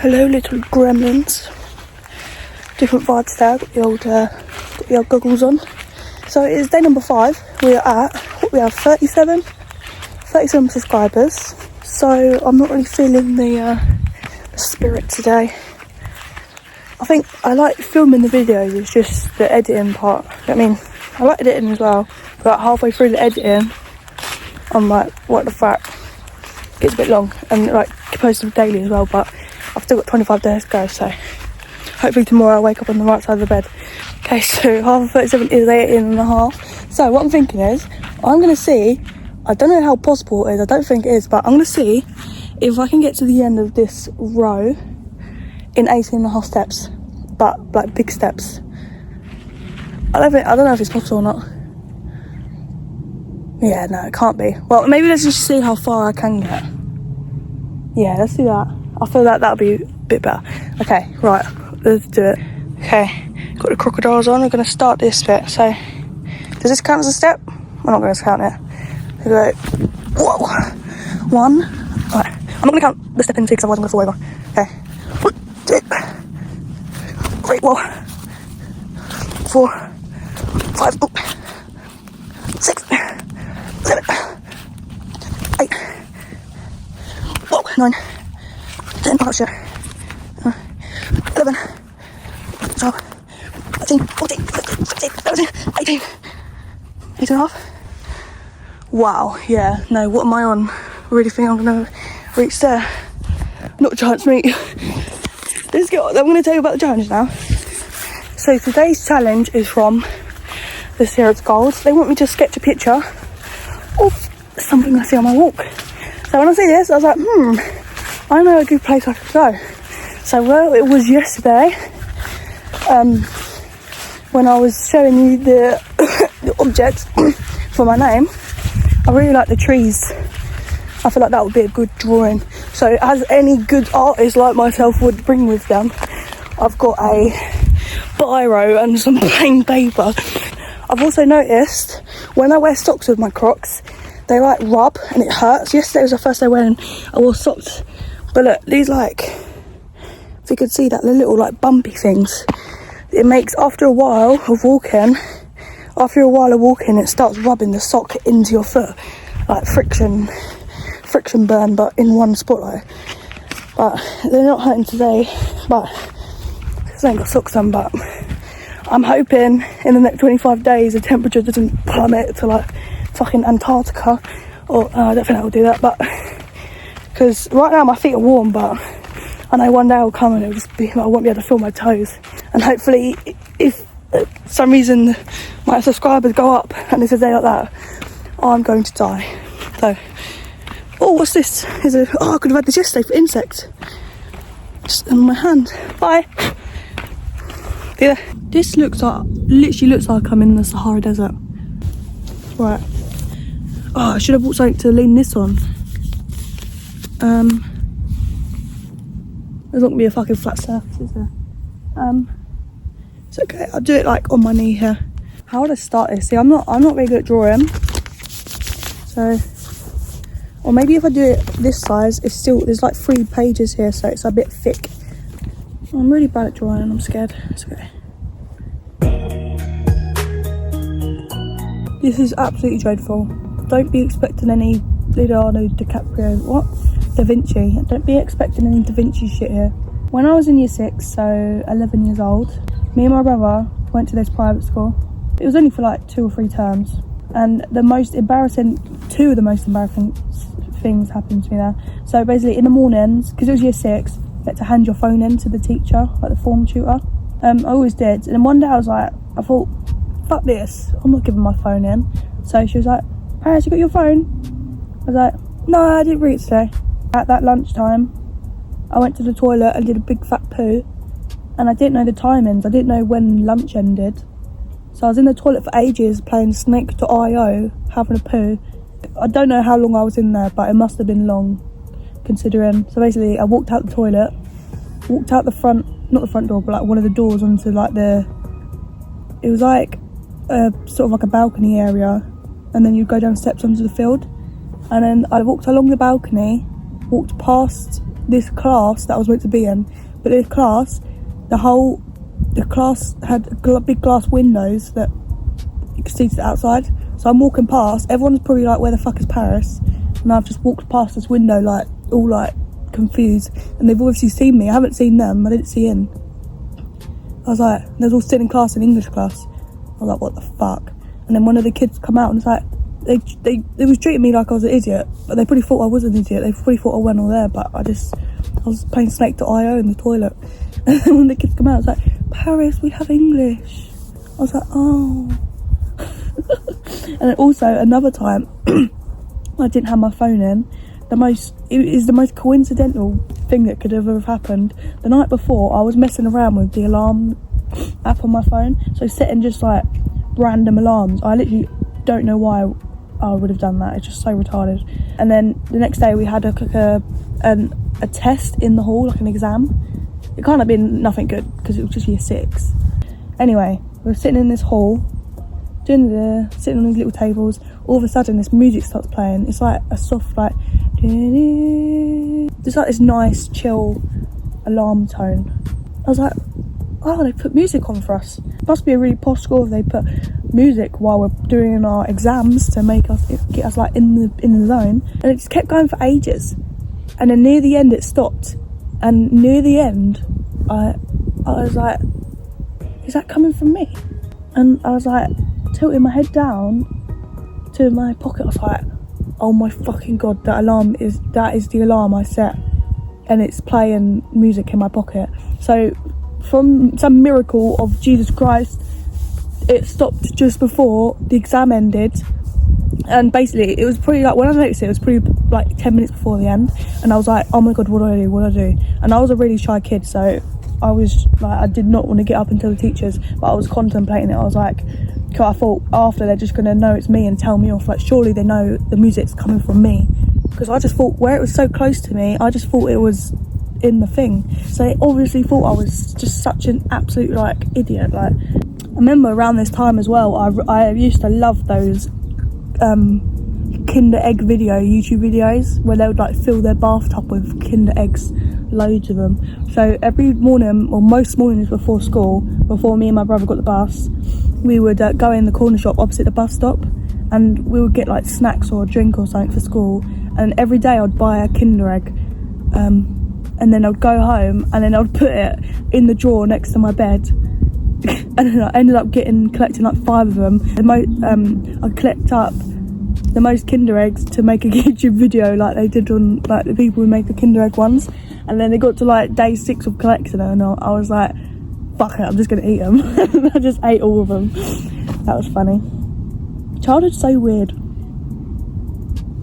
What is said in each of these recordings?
Hello little gremlins. Different vibe today, got the old goggles on. So it is day number 5. We have 37 subscribers. So I'm not really feeling the spirit today. I think I like filming the videos, it's just the editing part. I mean, I like editing as well, but halfway through the editing, I'm like, what the fuck? Gets a bit long, and like post them daily as well, but I've still got 25 days to go, so hopefully tomorrow I'll wake up on the right side of the bed. Okay, so half of 37 is 18.5. So what I'm thinking is, I'm going to see, I don't know how possible it is, I don't think it is, but I'm going to see if I can get to the end of this row in 18.5 steps, but like big steps. I don't know if it's possible or not. Yeah, no, it can't be. Well, maybe let's just see how far I can get. Yeah, let's do that. I feel like that'll be a bit better. Okay, right, let's do it. Okay, got the crocodiles on. We're going to start this bit. So, does this count as a step? I'm not going to count it. We go, whoa, 1. Right, I'm not going to count the step in 2 because otherwise I'm going to fall over. Okay, 1, 2, 3, whoa, 4, 5, 6, 7, 8, whoa, 9, 10, oh shit, 11, 12, 13, 14, 15, 16, 17, 18, 18.5. Wow, yeah, no, what am I on? I really think I'm gonna reach there. Not a chance, mate. I'm gonna tell you about the challenge now. So today's challenge is from the Syrups Goals. They want me to sketch a picture of something I see on my walk. So when I see this, I was like, I know a good place I could go. So, well, it was yesterday, when I was showing you the, the objects for my name. I really like the trees. I feel like that would be a good drawing. So, as any good artist like myself would bring with them, I've got a biro and some plain paper. I've also noticed, when I wear socks with my Crocs, they like rub and it hurts. Yesterday was the first day wearing, I wore socks. But look, these like, if you could see that, the little like bumpy things. It makes, after a while of walking, it starts rubbing the sock into your foot. Like friction burn, but in one spot like. But they're not hurting today, but because I ain't got socks on, but I'm hoping in the next 25 days the temperature doesn't plummet to like fucking Antarctica. Or, I don't think I will do that, but because right now my feet are warm, but I know one day will come and it'll just be, I won't be able to feel my toes. And hopefully, if for some reason my subscribers go up and it's a day like that, I'm going to die. So, oh, what's this? I could have had this yesterday for insects. Just in my hand. Bye. Yeah. This literally looks like I'm in the Sahara Desert. Right. Oh, I should have bought something to lean this on. There's not gonna be a fucking flat surface, is there? It's okay. I'll do it like on my knee here. How would I start this? See, I'm not very good at drawing. So, or maybe if I do it this size, there's like 3 pages here, so it's a bit thick. I'm really bad at drawing. I'm scared. It's okay. This is absolutely dreadful. Don't be expecting any Leonardo DiCaprio. What? Da Vinci. Don't be expecting any Da Vinci shit here. When I was in year 6, so 11 years old, me and my brother went to this private school. It was only for like 2 or 3 terms. And two of the most embarrassing things happened to me there. So basically in the mornings, because it was year 6, you had to hand your phone in to the teacher, like the form tutor. I always did. And then one day I thought, fuck this, I'm not giving my phone in. So she was like, Paris, you got your phone? I was like, no, I didn't read it today. At that lunchtime, I went to the toilet and did a big fat poo. And I didn't know the timings. I didn't know when lunch ended. So I was in the toilet for ages playing Snake.io, having a poo. I don't know how long I was in there, but it must have been long, considering. So basically, I walked out the toilet, walked out the front, not the front door, but like one of the doors onto like it was like sort of like a balcony area. And then you go down steps onto the field. And then I walked along the balcony, walked past this class that I was meant to be in. But this class, the class had big glass windows that you could see to the outside. So I'm walking past, everyone's probably like, where the fuck is Paris? And I've just walked past this window like all like confused, and they've obviously seen me. I haven't seen them, I didn't see in. I was like, they was all sitting in class, in English class. I was like, what the fuck? And then one of the kids come out and it's like, they was treating me like I was an idiot, but they probably thought I was an idiot. They probably thought I went all there, but I was playing Snake to IO in the toilet. And then when the kids come out, it's like, Paris, we have English. I was like, oh. And then also another time, I didn't have my phone in. It is the most coincidental thing that could ever have happened. The night before, I was messing around with the alarm app on my phone, so setting just like random alarms. I literally don't know why I would have done that. It's just so retarded. And then the next day we had a test in the hall, like an exam. It can't have been nothing good because it was just year 6. Anyway, we were sitting in this hall, sitting on these little tables. All of a sudden this music starts playing. It's like a soft like, it's like this nice chill alarm tone. I was like, oh, they put music on for us. It must be a really posh school if they put music while we're doing our exams to get us like in the zone. And it just kept going for ages, and then near the end it stopped. And near the end I was like, is that coming from me? And I was like tilting my head down to my pocket. I was like, oh my fucking god, that is the alarm I set, and it's playing music in my pocket. So from some miracle of Jesus Christ, it stopped just before the exam ended. And basically it was pretty like, when I noticed it was pretty like 10 minutes before the end, and I was like, oh my god, what do I do? And I was a really shy kid, so I was like, I did not want to get up and tell the teachers, but I was contemplating it. I was like, I thought after they're just going to know it's me and tell me off, like surely they know the music's coming from me, because I just thought where it was so close to me, I just thought it was in the thing. So they obviously thought I was just such an absolute like idiot. Like, I remember around this time as well, I used to love those Kinder Egg YouTube videos where they would like fill their bathtub with Kinder Eggs, loads of them. So every morning, or most mornings before school, before me and my brother got the bus, we would go in the corner shop opposite the bus stop, and we would get like snacks or a drink or something for school. And every day I'd buy a Kinder Egg, and then I'd go home and then I'd put it in the drawer next to my bed. And then I ended up collecting like 5 of them. I'd collect up the most Kinder Eggs to make a YouTube video like they did on like the people who make the Kinder Egg ones. And then they got to like day 6 of collecting it, and I was like, fuck it, I'm just gonna eat them. I just ate all of them. That was funny. Childhood's so weird.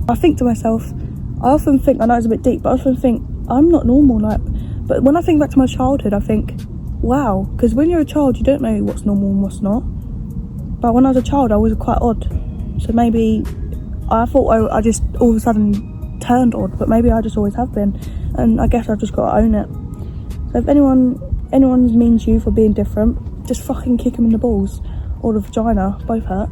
I think to myself, I often think, I know it's a bit deep, but I often think I'm not normal. Like, but when I think back to my childhood, I think, wow, because when you're a child you don't know what's normal and what's not. But when I was a child I was quite odd, so maybe I thought I just all of a sudden turned odd, but maybe I just always have been, and I guess I've just got to own it. So if anyone's mean to you for being different, just fucking kick them in the balls or the vagina, both hurt.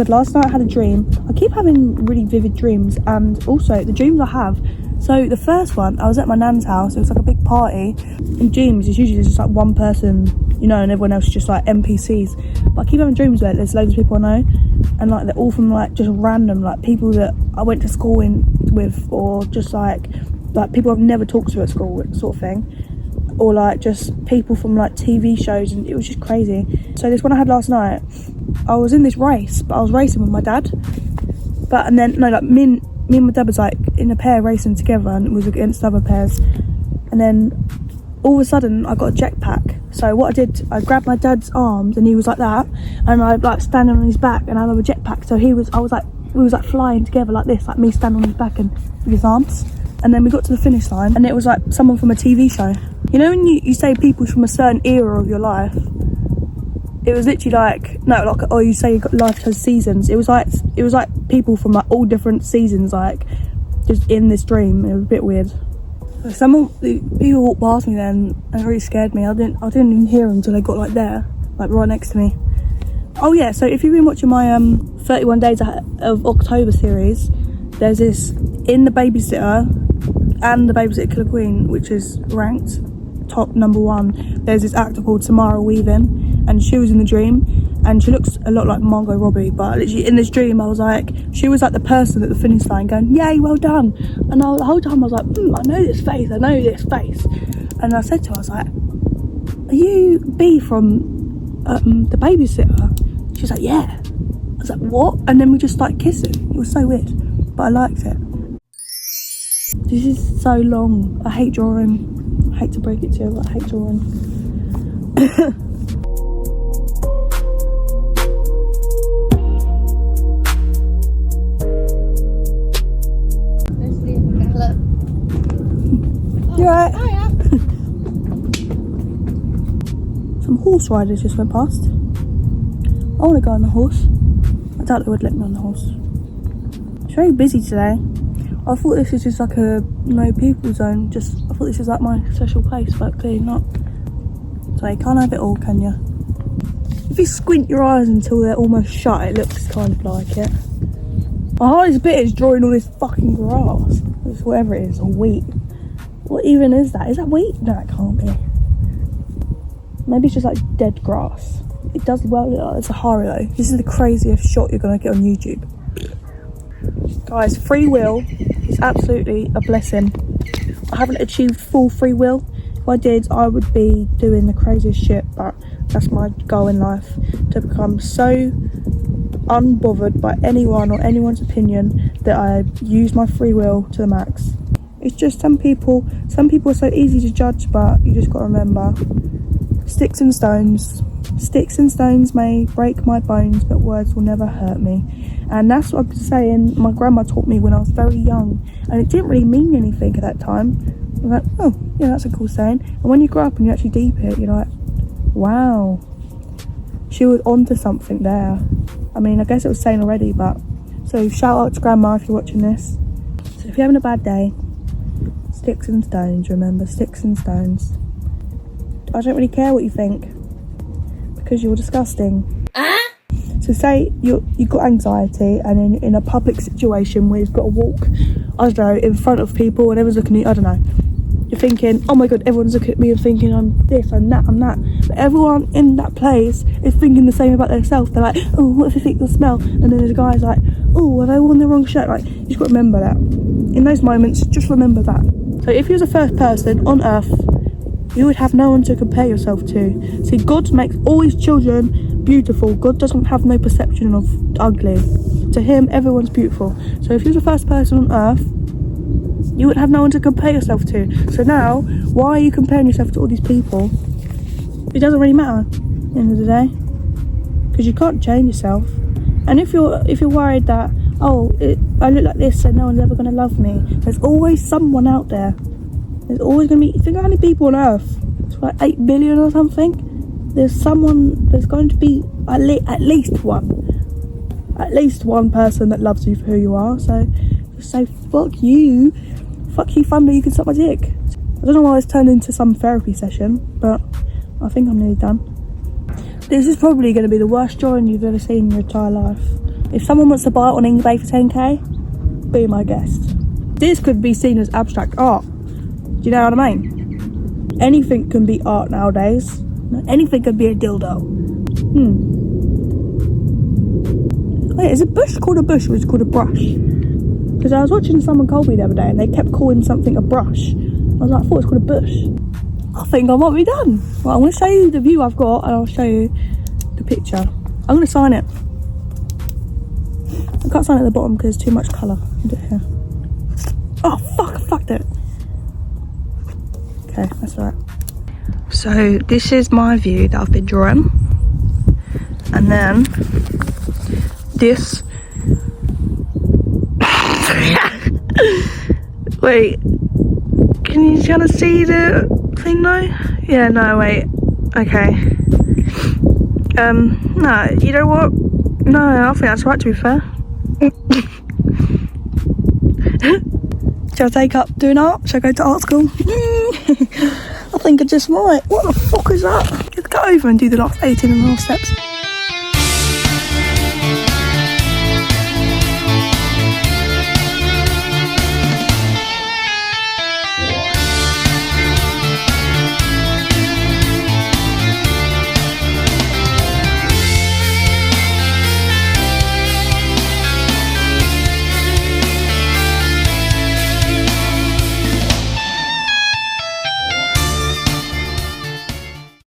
Last night I had a dream. I keep having really vivid dreams, and also the dreams I have. So the first one, I was at my nan's house. It was like a big party. In dreams, it's usually just like one person, you know, and everyone else is just like NPCs. But I keep having dreams where there's loads of people I know, and like they're all from like just random, like people that I went to school with, or just like people I've never talked to at school, sort of thing, or like just people from like TV shows, and it was just crazy. So this one I had last night, I was in this race, but I was racing with my dad. And then me and my dad was like in a pair racing together, and it was against other pairs. And then all of a sudden I got a jetpack. So what I did, I grabbed my dad's arms, and he was like that, and I like standing on his back, and I had a jetpack. So we was like flying together like this, like me standing on his back and with his arms. And then we got to the finish line, and it was like someone from a TV show. You know when you say people from a certain era of your life? It was literally like, you say life has seasons. It was like people from like all different seasons, like just in this dream. It was a bit weird. People walked past me then, and it really scared me. I didn't even hear them until they got like there, like right next to me. Oh yeah, so if you've been watching my 31 Days of October series, there's this in The Babysitter and The Babysitter Killer Queen, which is ranked top #1. There's this actor called Samara Weaving, and she was in the dream, and she looks a lot like Margot Robbie, but literally in this dream I was like, she was like the person at the finish line going, yay, well done. And the whole time I was like, I know this face, and I said to her, I was like, are you B from The Babysitter? She was like, yeah. I was like, what? And then we just started kissing. It was so weird, but I liked it. This is so long. I hate drawing. I hate to break it to you, but I hate drawing. Let's see if we can look. You alright? Oh yeah. Some horse riders just went past. I want to go on the horse. I doubt they would let me on the horse. It's very busy today. I thought this was just like a no people zone. I thought this was like my special place, but clearly not. So you can't have it all, can you? If you squint your eyes until they're almost shut, it looks kind of like it. My hardest bit is drawing all this fucking grass. It's whatever it is, or wheat. What even is that? Is that wheat? No, it can't be. Maybe it's just like dead grass. It does well look like the Sahara though. This is the craziest shot you're gonna get on YouTube. Guys, free will is absolutely a blessing. I haven't achieved full free will. If I did, I would be doing the craziest shit, but that's my goal in life, to become so unbothered by anyone or anyone's opinion that I use my free will to the max. It's just some people are so easy to judge, but you just gotta remember, sticks and stones may break my bones, but words will never hurt me. And that's what I'm saying my grandma taught me when I was very young, and it didn't really mean anything at that time. I was like, oh yeah, that's a cool saying. And when you grow up and you actually deep it, you're like, wow, she was onto something there. I mean, I guess it was saying already, but so shout out to grandma if you're watching this. So if you're having a bad day, sticks and stones, remember, sticks and stones. I don't really care what you think, because you're disgusting. So say you've got anxiety, and in a public situation where you've got to walk, I don't know, in front of people and everyone's looking at you, I don't know, you're thinking, oh my god, everyone's looking at me and thinking I'm this, I'm that, I'm that. But everyone in that place is thinking the same about themselves. They're like, oh, what if they think they'll smell? And then there's a guy's like, oh, have I worn the wrong shirt? Like, you just got to remember that. In those moments, just remember that. So if you was the first person on earth, you would have no one to compare yourself to. See, God makes all his children beautiful. God doesn't have no perception of ugly. To him, everyone's beautiful. So if you're the first person on earth, you would have no one to compare yourself to. So now, why are you comparing yourself to all these people? It doesn't really matter at the end of the day, because you can't change yourself. And if you're worried that, oh, I look like this, so no one's ever going to love me, there's always someone out there. There's always going to be, think how many people on earth, it's like 8 billion or something. There's going to be at least one person that loves you for who you are. So just say, fuck you Thunder, you can suck my dick. I don't know why it's turned into some therapy session, but I think I'm nearly done. This is probably going to be the worst drawing you've ever seen in your entire life. If someone wants to buy it on eBay for 10k, be my guest. This could be seen as abstract art. Do you know what I mean? Anything can be art nowadays. Anything can be a dildo. Wait, is a bush called a bush or is it called a brush? Because I was watching someone call me the other day and they kept calling something a brush. I was like, I thought it was called a bush. I think I might be done. Well, I'm going to show you the view I've got, and I'll show you the picture. I'm going to sign it. I can't sign it at the bottom because there's too much colour. Here. Oh, fuck, I fucked it. Okay, that's alright. So this is my view that I've been drawing. And then this. Wait, can you kind of see the thing though? Yeah, no, wait. Okay. No, you know what? No, I think that's right, to be fair. Shall I take up doing art? Shall I go to art school? I think I just might. What the fuck is that? Just go over and do the last 18.5 steps.